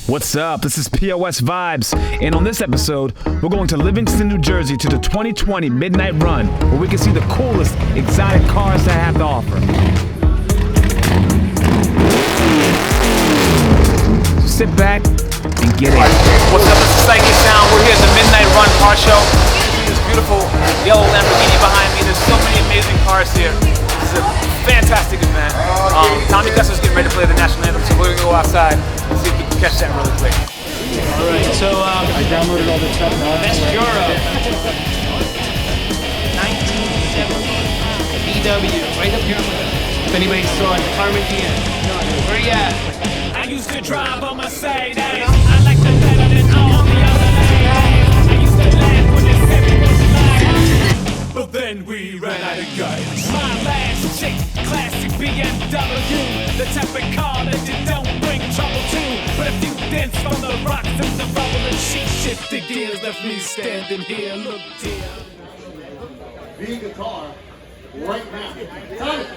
What's up? This is Pos Vibes, and on this episode, we're going to Livingston, New Jersey to the 2020 Midnight Run, where we can see the coolest exotic cars that have to offer. So sit back and get in. What's up? This is Psyche of Sound. We're here at the Midnight Run car show. This beautiful yellow Lamborghini behind me. There's so many amazing cars here. This is a fantastic event. Tommy Kessler's getting ready to play the national anthem, so we're gonna go outside and see if we can catch that really quick. All right, so I downloaded all the stuff. Best Euro, 1970 VW, right up here. If anybody saw it, Carmen Diaz. Where you at? I used to drive on Mercedes. I like the better than all the other ladies. I used to laugh when they said we was lying, but then we ran out of guns. My last chick, classic BMW, the type of car that you don't bring trouble to. But if you dance from the rocks and the rubble and she shifted gears, left me standing here. Look, dear. Be guitar right now. Got it.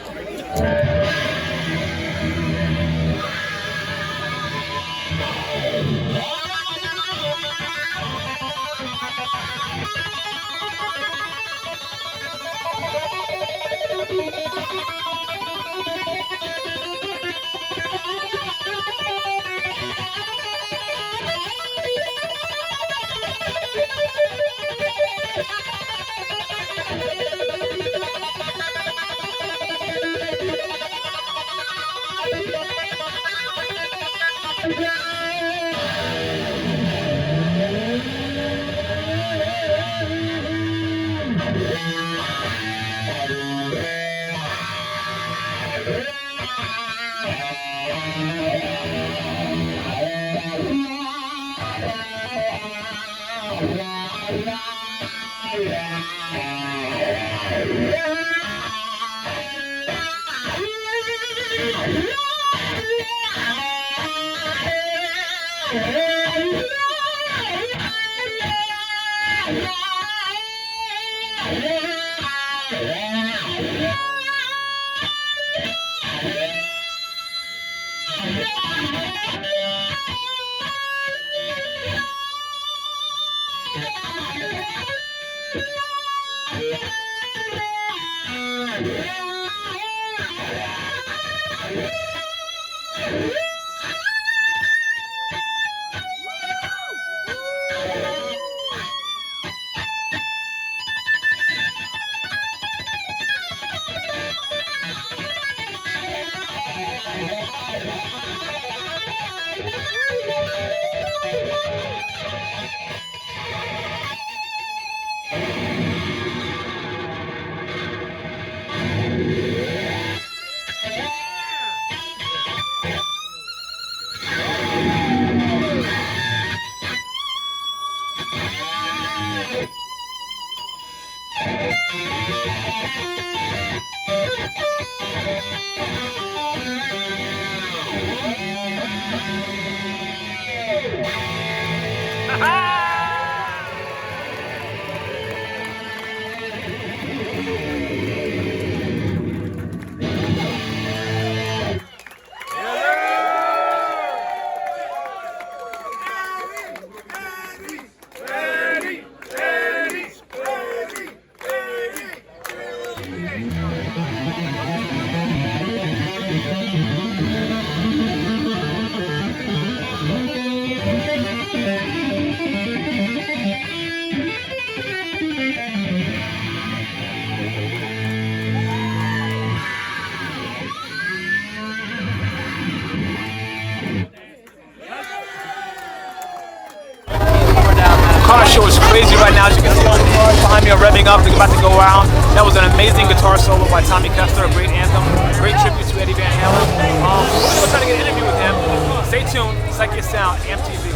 Car show is crazy right now. As you can see, all the cars behind me are revving up. They're about to go around. That was an amazing guitar solo by Tommy Kessler, a great anthem, great tribute to Eddie Van Halen. We're trying to get an interview with him. Stay tuned. Psyche of Sound, AMPEDtv.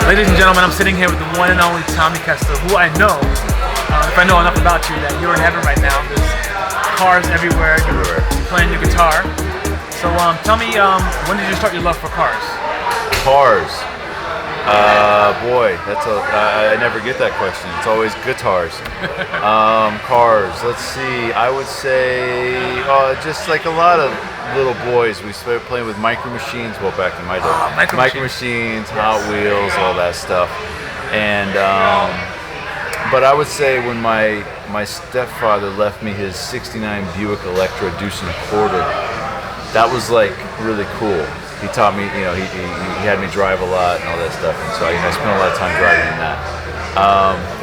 Ladies and gentlemen, I'm sitting here with the one and only Tommy Kessler, who I know, if I know enough about you, that you're in heaven right now. There's cars everywhere. You're playing your guitar. So tell me, when did you start your love for cars? Cars. Boy, I never get that question. It's always guitars. Cars. Let's see. I would say just like a lot of little boys, we started playing with micro machines. Well, back in my day, micro machines, Hot Wheels, all that stuff. And but I would say when my stepfather left me his '69 Buick Electra Deuce and a Quarter, that was like really cool. He taught me, he had me drive a lot and all that stuff, and so I spent a lot of time driving in that.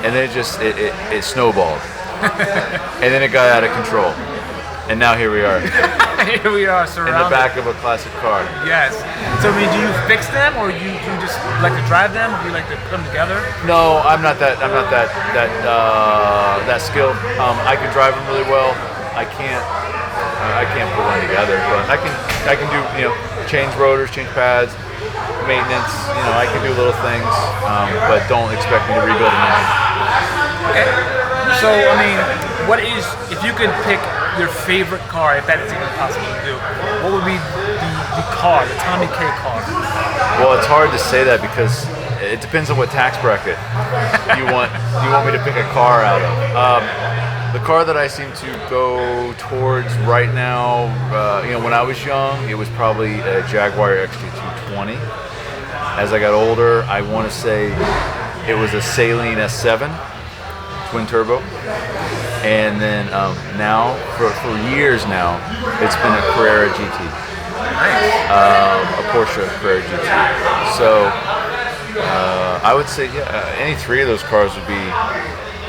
And then it snowballed, and then it got out of control, and now here we are. Here we are, surrounded. In the back of a classic car. Yes. So I mean, do you fix them, or you just like to drive them, or do you like to put them together? No, I'm not that skilled. I can drive them really well. I can't put one together, but I can do change rotors, change pads, maintenance. I can do little things, but don't expect me to rebuild an engine. Okay. So I mean, if you could pick your favorite car, if that is even possible to do, what would be the car, the Tommy K car? Well, it's hard to say that because it depends on what tax bracket you want me to pick a car out of. The car that I seem to go towards right now, when I was young, it was probably a Jaguar XJ220. As I got older, I want to say it was a Saleen S7, twin turbo. And then now, for years now, it's been a Carrera GT, a Porsche Carrera GT. So I would say, any three of those cars would be.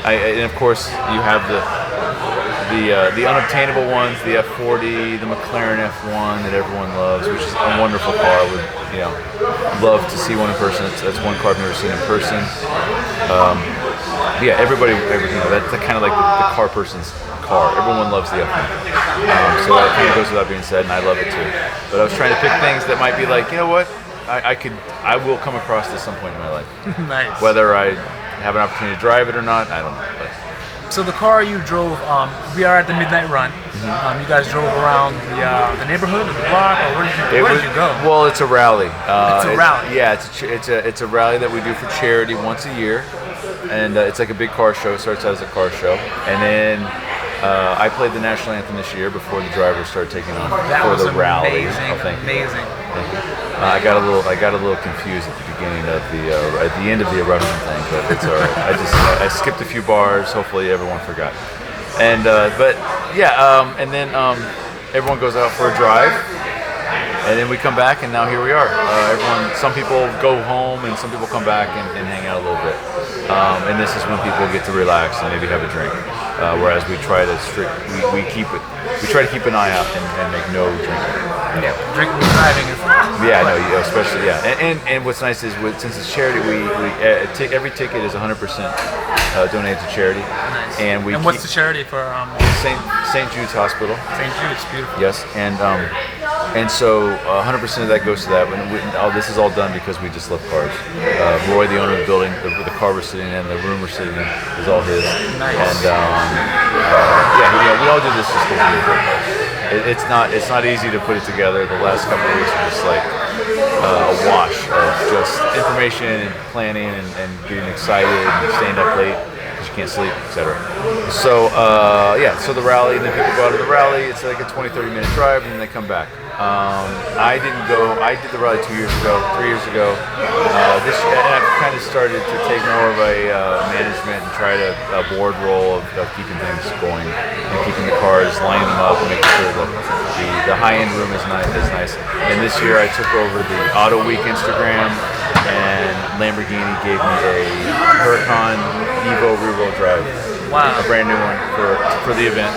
And of course, you have the unobtainable ones, the F40, the McLaren F1 that everyone loves, which is a wonderful car. I would love to see one in person. That's one car I've never seen in person. Everybody, that's kind of like the car person's car. Everyone loves the F1. So that kind of goes without being said, and I love it too. But I was trying to pick things that might be like, you know what, I will come across this some point in my life. Nice. Whether I have an opportunity to drive it or not, I don't know. But. So the car you drove, we are at the Midnight Run. Mm-hmm. You guys drove around the neighborhood, the block, or where did you go? Well, it's a rally. It's a rally. Yeah, it's a rally that we do for charity once a year, and it's like a big car show. It starts out as a car show, and then I played the national anthem this year before the drivers started taking on for the rally. Amazing. Thank you. I got a little confused at the beginning of at the end of the eruption thing, but it's all right. I skipped a few bars. Hopefully everyone forgot. And and then everyone goes out for a drive, and then we come back, and now here we are. Some people go home, and some people come back and hang out a little bit. And this is when people get to relax and maybe have a drink. Whereas we try to try to keep an eye out and make no drinking. Yeah, drinking and driving is. Yeah, no, especially and what's nice is since it's charity, every ticket is 100% donated to charity. Nice. And what's the charity for? St. Jude's Hospital. St. Jude's, beautiful. Yes, and so 100% of that goes to that. This is all done because we just love cars. Roy, the owner of the building, the car we're sitting in, the room we're sitting in, is all his. Nice. And we all do this just because we love cars. It's not easy to put it together. The last couple of weeks were just like a wash of just information and planning and getting excited and staying up late because you can't sleep, etc. So so the rally, and then people go out to the rally. It's like a 20-30 minute drive, and then they come back. I didn't go. I did the rally 3 years ago. This year, and I've kind of started to take more of a management and try to board role of keeping things going and keeping the cars, lining them up, and making sure that the high-end room is nice. And this year, I took over the Auto Week Instagram, and Lamborghini gave me a Huracan Evo rear-wheel drive. Wow! A brand new one for the event.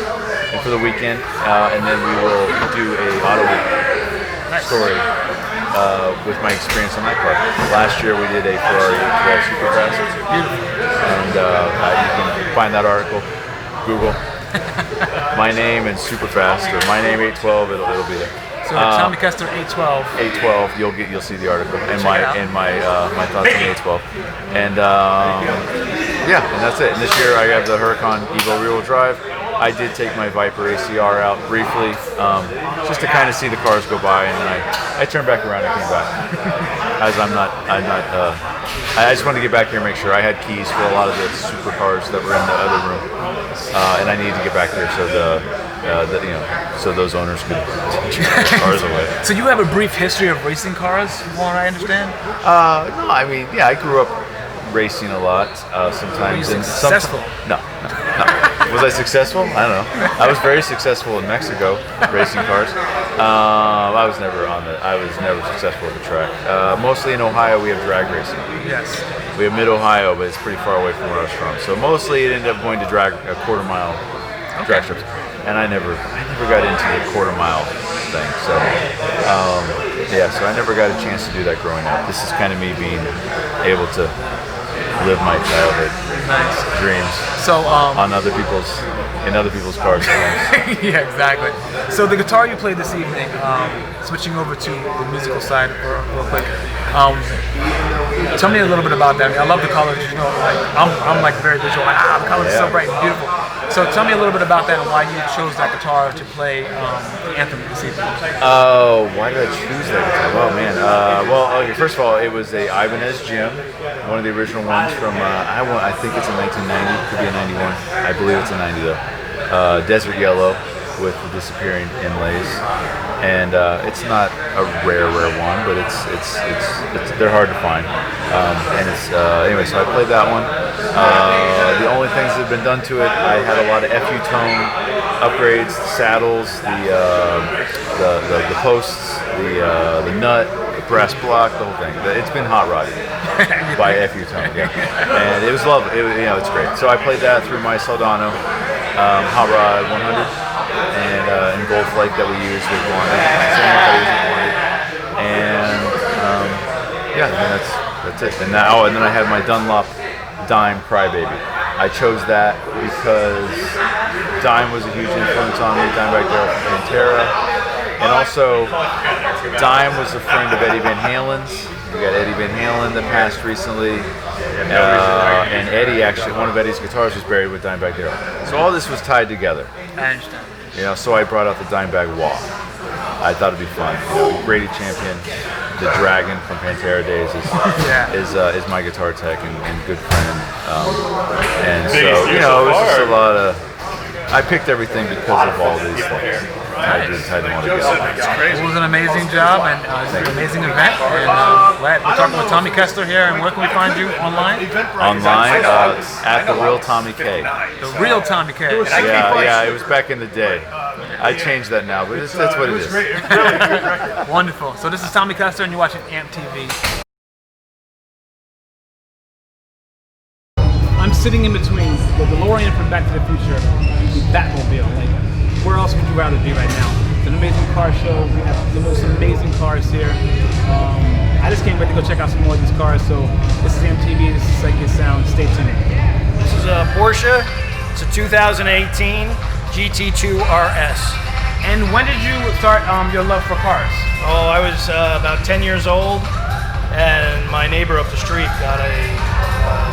And for the weekend, and then we will do a Auto Week story with my experience on that car. Last year we did a Ferrari Superfast. Beautiful. And you can find that article, Google my name and Superfast, or my name 812. It'll be there. So Tommy Kessler 812. 812. You'll see the article and my thoughts on the 812. And and that's it. And this year I have the Huracan Evo rear-wheel drive. I did take my Viper ACR out briefly, just to kind of see the cars go by, and then I turned back around and came back. As I just wanted to get back here and make sure I had keys for a lot of the supercars that were in the other room, and I needed to get back there so those owners could take their cars away. So you have a brief history of racing cars, from what I understand? No, I mean, yeah, I grew up racing a lot. Sometimes. Were you successful? No. Was I successful? I don't know. I was very successful in Mexico racing cars. I was never successful at the track. Mostly in Ohio, we have drag racing. Yes. We have Mid-Ohio, but it's pretty far away from where I was from. So mostly it ended up going to drag a quarter-mile drag strips, and I never got into the quarter-mile thing. So so I never got a chance to do that growing up. This is kind of me being able to live my childhood dreams. So in other people's cars. yeah, exactly. So the guitar you played this evening, switching over to the musical side real quick. Tell me a little bit about that. I mean, I love the colors. You know, like I'm like very visual. Like, the colors are so bright and beautiful. So tell me a little bit about that and why you chose that guitar to play the anthem this evening. Oh, why did I choose that guitar? Oh man. Okay, first of all, it was a Ibanez Jim, one of the original ones from I think it's a 1990, could be a 91. I believe it's a 90 though. Desert yellow with the disappearing inlays, and it's not a rare one, but it's they're hard to find. Anyway, so I played that one. The only things that have been done to it, I had a lot of FU tone upgrades, the saddles, the posts, the nut, the brass block, the whole thing. It's been hot rodded by FU tone, yeah. And it was lovely. It's great. So I played that through my Soldano Hot Rod 100. And gold flake that we use with blondie, same one I use with blondie, and that's it. And then I have my Dunlop Dime Crybaby. I chose that because Dime was a huge influence on me. Dimebag Darrell from Pantera, and also Dime was a friend of Eddie Van Halen's. We got Eddie Van Halen that passed recently, and Eddie actually, one of Eddie's guitars was buried with Dimebag Darrell. So all this was tied together. I understand. So I brought out the Dimebag Wah. I thought it'd be fun. Brady Champion, the Dragon from Pantera days is my guitar tech and good friend. And so it was just a lot of. I picked everything because of all these things. I tied them all together. It was an amazing job and an amazing event. And we're talking with Tommy Kessler here. And where can we find you online? Online at the Real Tommy K. The Real Tommy K. Yeah, it was back in the day. I changed that now, but that's what it is. Wonderful. So this is Tommy Kessler, and you're watching AMPEDtv. I'm sitting in between the DeLorean from Back to the Future and the Batmobile. Like, where else would you rather be right now? It's an amazing car show. We have the most amazing cars here. I just can't wait to go check out some more of these cars. So this is AMPEDtv. This is Psyche of Sound. Stay tuned. This is a Porsche. It's a 2018 GT2 RS. And when did you start your love for cars? Oh, I was about 10 years old, and my neighbor up the street got a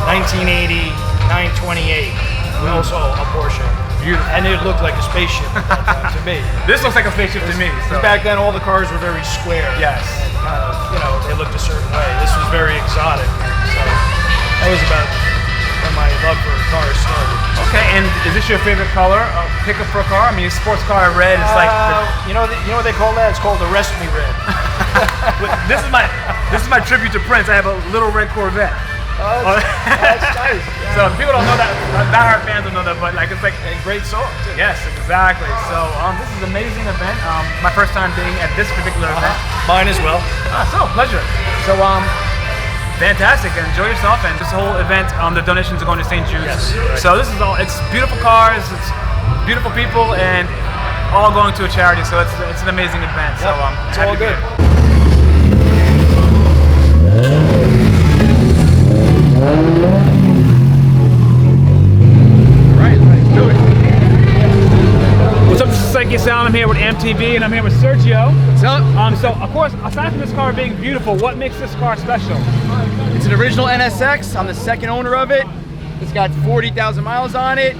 1980 928, also a Porsche. Beautiful. And it looked like a spaceship at that time to me. This looks like a spaceship to me. So. Back then, all the cars were very square. Yes. Kind of, they looked a certain way. This was very exotic. So that was about when my love for cars started. Okay, and is this your favorite color? Pickup for a car? I mean, sports car red is like. You know what they call that? It's called Arrest Me Red. This is my tribute to Prince. I have a little red Corvette. That's nice. So people don't know that. Diehard fans don't know that, but like it's like a great song too. Yes, exactly. So this is an amazing event. My first time being at this particular event. Mine as well. So pleasure. So fantastic, and enjoy yourself. And this whole event, the donations are going to St. Jude's. Yes, right. So this is all. It's beautiful cars. It's beautiful people, and all going to a charity. So it's an amazing event. Yep. So it's all good. What's up, this is Psyche of Sound. I'm here with AMPEDtv, and I'm here with Sergio. What's up? So, of course, aside from this car being beautiful, what makes this car special? It's an original NSX. I'm the second owner of it. It's got 40,000 miles on it.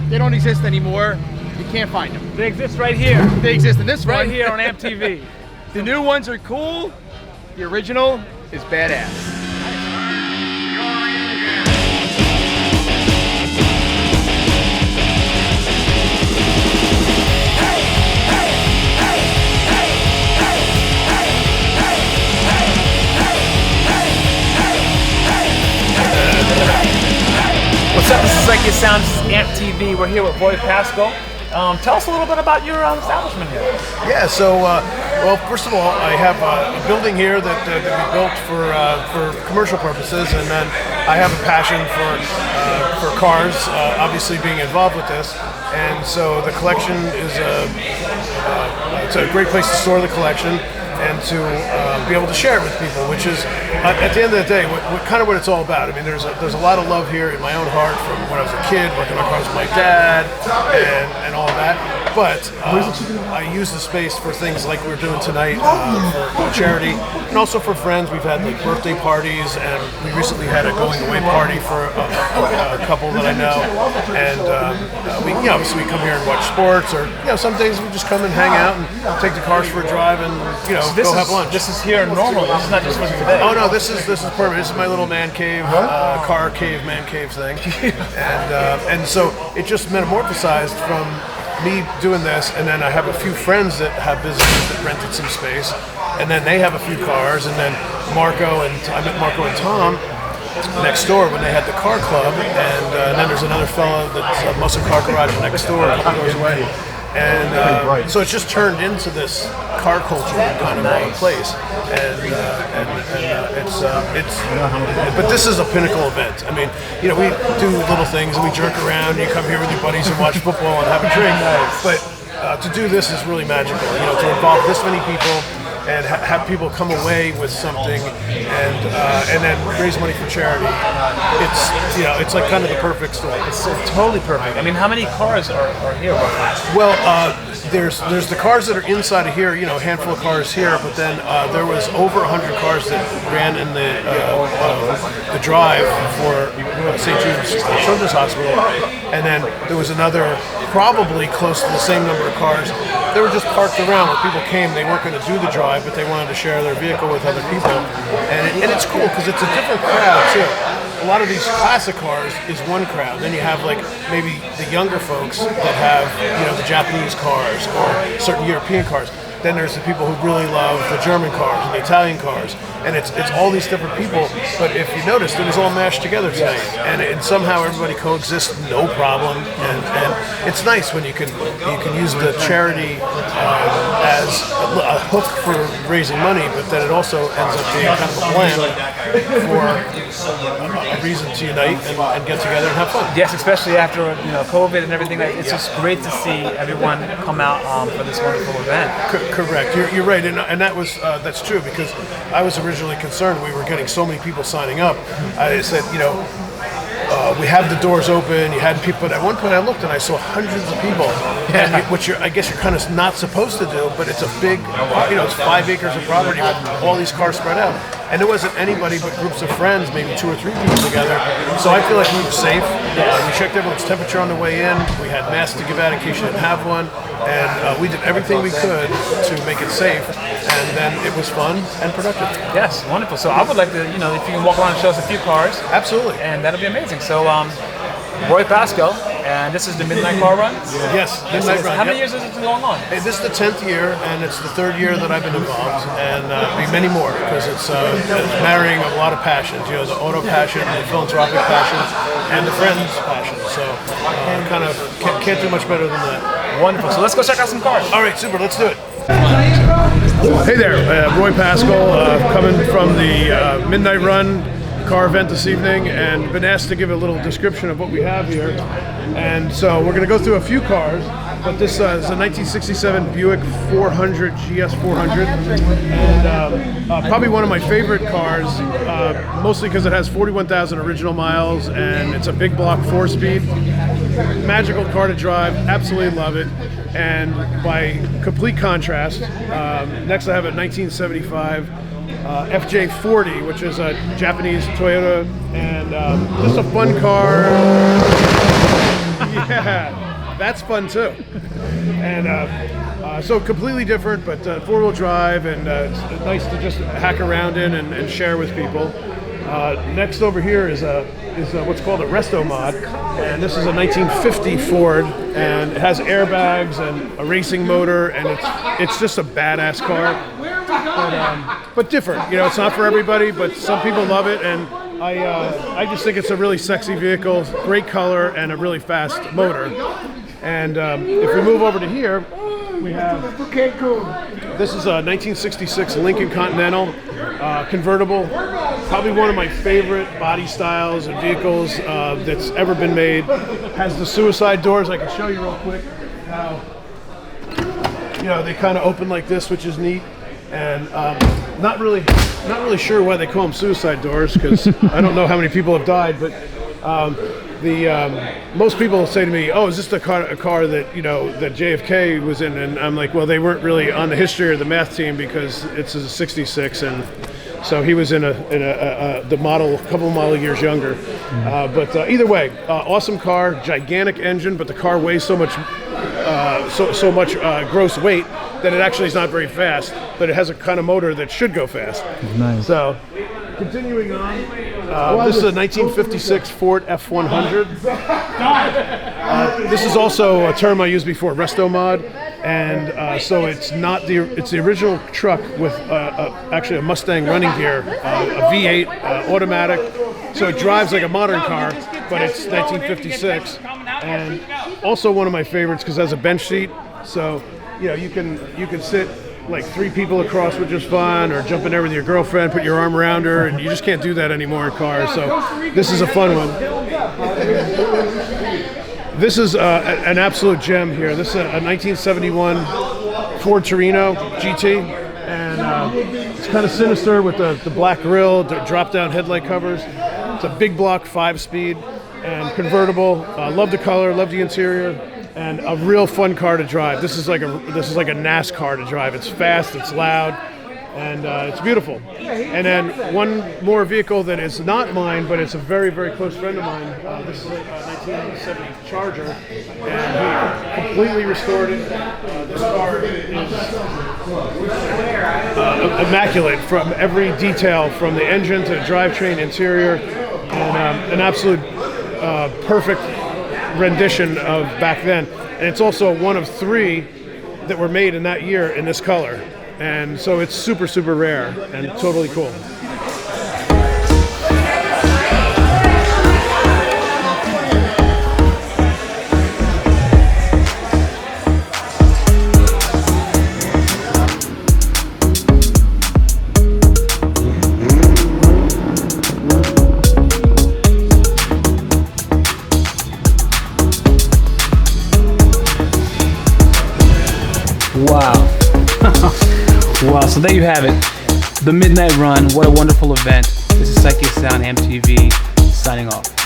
They don't exist anymore. You can't find them. They exist right here. They exist in this Right one. here on AMPEDtv. The new ones are cool. The original is badass. What's up? This is Psyche of Sound. This is AMPEDtv. We're here with Roy Pascal. Tell us a little bit about your establishment here. Yeah, so, well, first of all, I have a building here that we built for commercial purposes, and then I have a passion for cars, obviously being involved with this, and so the collection is it's a great place to store the collection and to be able to share it with people, which is, at the end of the day, kind of what it's all about. I mean, there's a lot of love here in my own heart from when I was a kid, working on cars with my dad, and all that. But I use the space for things like we're doing tonight, for charity, and also for friends. We've had like birthday parties, and we recently had a going away party for a couple that I know. And we, obviously we come here and watch sports, or some days we just come and hang out and take the cars for a drive, and go have lunch. This is here normally. This is not just for today. Oh no, this is perfect. This is my little man cave, car cave, man cave thing, and so it just metamorphosized from me doing this, and then I have a few friends that have businesses that rented some space, and then they have a few cars, and then I met Marco and Tom next door when they had the car club, and then there's another fellow that's a muscle car garage next door, a couple doors away. And so it's just turned into this car culture kind of place, and but this is a pinnacle event. I mean, we do little things and we jerk around. And you come here with your buddies and watch football and have a drink, but to do this is really magical. To involve this many people and have people come away with something, and then raise money for charity. It's like kind of the perfect story. It's totally perfect. I mean, how many cars are here? Well, there's the cars that are inside of here. A handful of cars here, but then there was over 100 cars that ran in the drive for St. Jude's Children's Hospital, and then there was another probably close to the same number of cars. They were just parked around where people came. They weren't going to do the drive, but they wanted to share their vehicle with other people. And it's cool because it's a different crowd too. A lot of these classic cars is one crowd. Then you have like maybe the younger folks that have the Japanese cars or certain European cars. Then there's the people who really love the German cars and the Italian cars, and it's all these different people. But if you noticed, it was all mashed together tonight, and somehow everybody coexists, no problem. And it's nice when you can use the charity as a hook for raising money, but then it also ends up being kind of a plan for a reason to unite and get together and have fun. Yes, especially after COVID and everything. It's just great to see everyone come out for this wonderful event. Correct. You're right, and that's true, because I was originally concerned we were getting so many people signing up. I said, we have the doors open. You had people, but at one point I looked and I saw hundreds of people, which I guess you're kind of not supposed to do. But it's a big, it's 5 acres of property with all these cars spread out, and there wasn't anybody but groups of friends, maybe 2 or 3 people together. So I feel like we were safe. We checked everyone's temperature on the way in. We had masks to give out in case you didn't have one, and we did everything we could to make it safe. And then it was fun and productive. Yes, wonderful. So I would like to, if you can walk around and show us a few cars. Absolutely. And that'll be amazing. So, Roy Pascal, and this is the Midnight Car Run? Yes, Midnight Run. How many years has it been going on? Hey, this is the 10th year, and it's the 3rd year that I've been involved, and be many more, because it's marrying a lot of passions. The auto passion, the philanthropic passion, and the friends passion. So kind of can't do much better than that. Wonderful. So let's go check out some cars. All right, super. Let's do it. Hey there, Roy Pascal, coming from the Midnight Run car event this evening, and been asked to give a little description of what we have here. And so we're going to go through a few cars, but this is a 1967 Buick 400 GS 400, and probably one of my favorite cars, mostly because it has 41,000 original miles, and it's a big block 4-speed. Magical car to drive, absolutely love it. And by complete contrast, next I have a 1975 FJ40, which is a Japanese Toyota, and just a fun car. Yeah, that's fun too. And so completely different, but four-wheel drive, and it's nice to just hack around in and share with people. Next over here is what's called a resto mod, and this is a 1950 Ford, and it has airbags and a racing motor, and it's just a badass car, but different. You know, it's not for everybody, but some people love it, and I just think it's a really sexy vehicle, great color, and a really fast motor. And if we move over to here, we have this is a 1966 Lincoln Continental convertible, probably one of my favorite body styles and vehicles that's ever been made. Has the suicide doors. I can show you real quick how, you know, they kind of open like this, which is neat. And not really sure why they call them suicide doors, because I don't know how many people have died, but most people say to me, "Oh, is this a car that, you know, that JFK was in?" And I'm like, "Well, they weren't really on the history or the math team, because it's a '66, and so he was in the model, a couple model years younger." But either way, awesome car, gigantic engine, but the car weighs so much gross weight that it actually is not very fast, but it has a kind of motor that should go fast. Nice. So, continuing on, this is a 1956 Ford F100. This is also a term I used before, resto mod, and so it's the original truck with actually a Mustang running gear, a V8 automatic, so it drives like a modern car, but it's 1956, and also one of my favorites because it has a bench seat, so you know you can sit like 3 people across, which is fun, or jump in there with your girlfriend, put your arm around her, and you just can't do that anymore in cars, so this is a fun one. This is an absolute gem here. This is a 1971 Ford Torino GT, and it's kind of sinister with the black grille, the drop-down headlight covers. It's a big block 5-speed and convertible. Love the color, love the interior, and a real fun car to drive. This is like a NASCAR to drive. It's fast, it's loud, and it's beautiful. And then one more vehicle that is not mine, but it's a very, very close friend of mine. This is a 1970 Charger, and he completely restored it. This car is immaculate from every detail, from the engine to the drivetrain, interior, and an absolute perfect rendition of back then. And it's also one of 3 that were made in that year in this color. And so it's super, super rare and totally cool. Wow. Wow, so there you have it. The Midnight Run. What a wonderful event. This is Psyche of Sound, AMPEDtv, signing off.